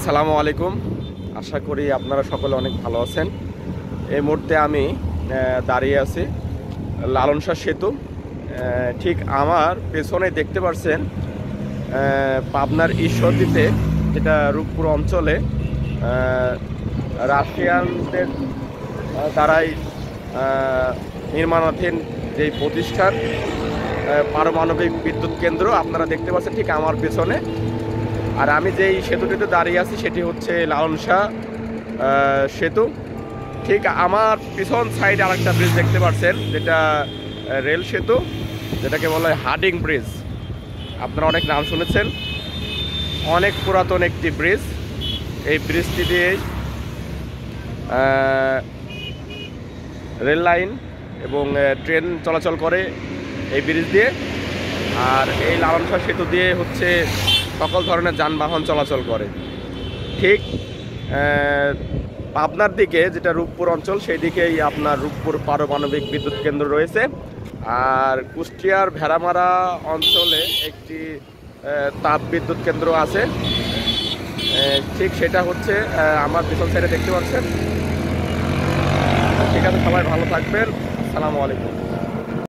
আসসালামু আলাইকুম। আশা করি আপনারা সকলে অনেক ভালো আছেন। এই মুহূর্তে আমি দাঁড়িয়ে আছি লালন শাহ সেতু। ঠিক আমার পেছনে দেখতে পাচ্ছেন পাবনার ঈশ্বরদীতে, যেটা রূপপুর অঞ্চলে রাশিয়ানদের দ্বারাই নির্মাণাধীন যেই প্রতিষ্ঠান পারমাণবিক বিদ্যুৎ কেন্দ্র আপনারা দেখতে পাচ্ছেন ঠিক আমার পেছনে। আর আমি যেই সেতুটিতে দাঁড়িয়ে আছি সেটি হচ্ছে লালন শাহ সেতু। ঠিক আমার পিছন সাইডে আরেকটা ব্রিজ দেখতে পাচ্ছেন, যেটা রেল সেতু, যেটাকে বলা হয় হার্ডিং ব্রিজ। আপনারা অনেক নাম শুনেছেন, অনেক পুরাতন একটি ব্রিজ। এই ব্রিজটি দিয়ে রেল লাইন এবং ট্রেন চলাচল করে এই ব্রিজ দিয়ে। আর এই লালন শাহ সেতু দিয়ে হচ্ছে সকল ধরনের যানবাহন চলাচল করে। ঠিক পাবনার দিকে, যেটা রূপপুর অঞ্চল, সেই দিকেই আপনার রূপপুর পারমাণবিক বিদ্যুৎ কেন্দ্র রয়েছে। আর কুষ্টিয়ার ভেড়ামারা অঞ্চলে একটি তাপ বিদ্যুৎ কেন্দ্র আছে। ঠিক সেটা হচ্ছে আমার পিছন সাইডে দেখতে পাচ্ছেন। ঠিক আছে, সবাই ভালো থাকবেন। আসসালামু আলাইকুম।